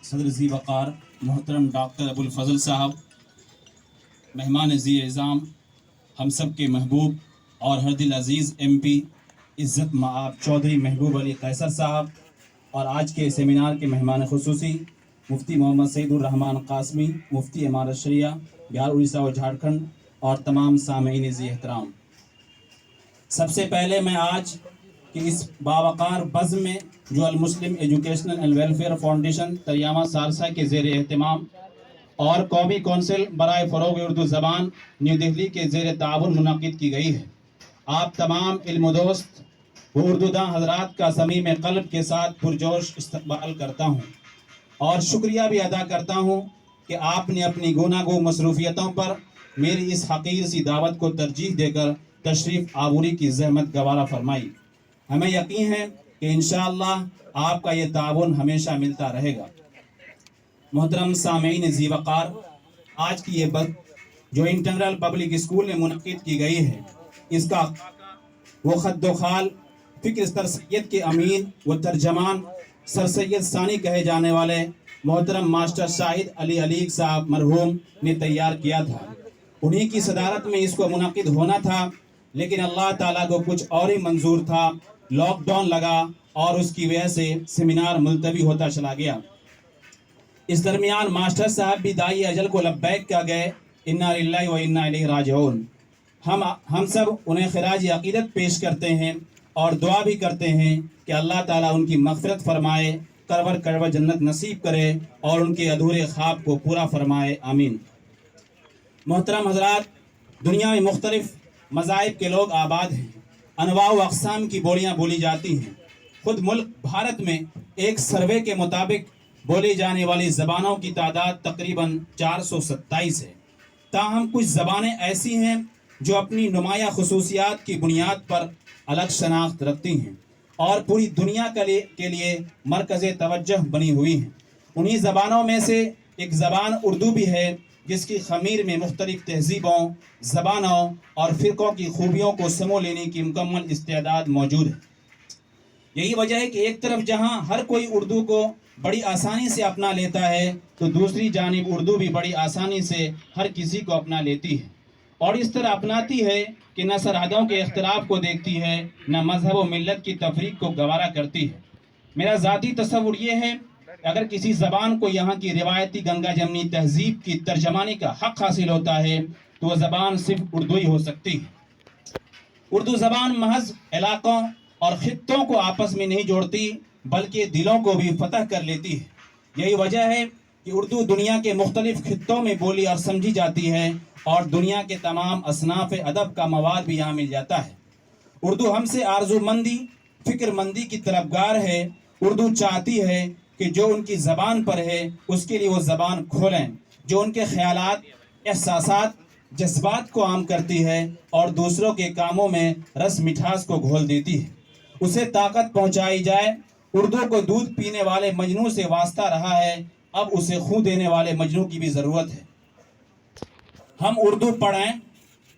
صدر ذی وقار محترم ڈاکٹر ابوالفضل صاحب، مہمان ذی اعظام، ہم سب کے محبوب اور ہر دل عزیز ایم پی عزت مآب چودھری محبوب علی قیصر صاحب، اور آج کے سیمینار کے مہمان خصوصی مفتی محمد سعید الرحمان قاسمی، مفتی امارت شریعہ بہار، اڑیسہ و جھارکھنڈ، اور تمام سامعین ذی احترام، سب سے پہلے میں آج کہ اس باوقار بزم میں جو Al-Muslim educational and welfare foundation تریامہ سہرسہ کے زیر اہتمام اور قومی کونسل برائے فروغ اردو زبان نیو دہلی کے زیر تعاون منعقد کی گئی ہے، آپ تمام علم دوست و اردو داں حضرات کا صمیم قلب کے ساتھ پرجوش استقبال کرتا ہوں اور شکریہ بھی ادا کرتا ہوں کہ آپ نے اپنی گوناگو مصروفیتوں پر میری اس حقیر سی دعوت کو ترجیح دے کر تشریف آوری کی زحمت گوارا فرمائی۔ ہمیں یقین ہے کہ انشاءاللہ آپ کا یہ تعاون ہمیشہ ملتا رہے گا۔ محترم سامعین ذی وقار، آج کی یہ جو انٹرنل پبلک اسکول میں منعقد کی گئی ہے، اس کا وہ خد و خال فکر سر سید کے امین و ترجمان سر سید ثانی کہے جانے والے محترم ماسٹر شاہد علی علیق صاحب مرحوم نے تیار کیا تھا۔ انہی کی صدارت میں اس کو منعقد ہونا تھا، لیکن اللہ تعالیٰ کو کچھ اور ہی منظور تھا، لاک ڈاؤن لگا اور اس کی وجہ سے سیمینار ملتوی ہوتا چلا گیا۔ اس درمیان ماسٹر صاحب بھی دائی اجل کو لبیک کہہ گئے، انا للہ و انا الیہ راجعون۔ ہم سب انہیں خراج عقیدت پیش کرتے ہیں اور دعا بھی کرتے ہیں کہ اللہ تعالیٰ ان کی مغفرت فرمائے، کرور کرور جنت نصیب کرے اور ان کے ادھورے خواب کو پورا فرمائے، آمین۔ محترم حضرات، دنیا میں مختلف مذاہب کے لوگ آباد ہیں، انواع و اقسام کی بولیاں بولی جاتی ہیں۔ خود ملک بھارت میں ایک سروے کے مطابق بولی جانے والی زبانوں کی تعداد تقریباً 427 ہے، تاہم کچھ زبانیں ایسی ہیں جو اپنی نمایاں خصوصیات کی بنیاد پر الگ شناخت رکھتی ہیں اور پوری دنیا کے لیے مرکز توجہ بنی ہوئی ہیں۔ انہی زبانوں میں سے ایک زبان اردو بھی ہے، جس کی خمیر میں مختلف تہذیبوں، زبانوں اور فرقوں کی خوبیوں کو سمو لینے کی مکمل استعداد موجود ہے۔ یہی وجہ ہے کہ ایک طرف جہاں ہر کوئی اردو کو بڑی آسانی سے اپنا لیتا ہے، تو دوسری جانب اردو بھی بڑی آسانی سے ہر کسی کو اپنا لیتی ہے، اور اس طرح اپناتی ہے کہ نہ سرحدوں کے اختلاف کو دیکھتی ہے، نہ مذہب و ملت کی تفریق کو گوارا کرتی ہے۔ میرا ذاتی تصور یہ ہے، اگر کسی زبان کو یہاں کی روایتی گنگا جمنی تہذیب کی ترجمانی کا حق حاصل ہوتا ہے تو وہ زبان صرف اردو ہی ہو سکتی ہے۔ اردو زبان محض علاقوں اور خطوں کو آپس میں نہیں جوڑتی، بلکہ دلوں کو بھی فتح کر لیتی ہے۔ یہی وجہ ہے کہ اردو دنیا کے مختلف خطوں میں بولی اور سمجھی جاتی ہے، اور دنیا کے تمام اصناف ادب کا مواد بھی یہاں مل جاتا ہے۔ اردو ہم سے آرزو مندی، فکر مندی کی طلبگار ہے۔ اردو چاہتی ہے کہ جو ان کی زبان پر ہے اس کے لیے وہ زبان کھولیں، جو ان کے خیالات، احساسات، جذبات کو عام کرتی ہے اور دوسروں کے کاموں میں رس مٹھاس کو گھول دیتی ہے، اسے طاقت پہنچائی جائے۔ اردو کو دودھ پینے والے مجنو سے واسطہ رہا ہے، اب اسے خون دینے والے مجنو کی بھی ضرورت ہے۔ ہم اردو پڑھیں،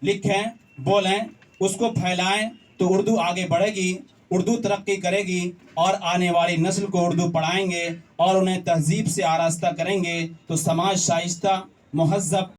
لکھیں، بولیں، اس کو پھیلائیں تو اردو آگے بڑھے گی، اردو ترقی کرے گی، اور آنے والی نسل کو اردو پڑھائیں گے اور انہیں تہذیب سے آراستہ کریں گے تو سماج شائستہ، مہذب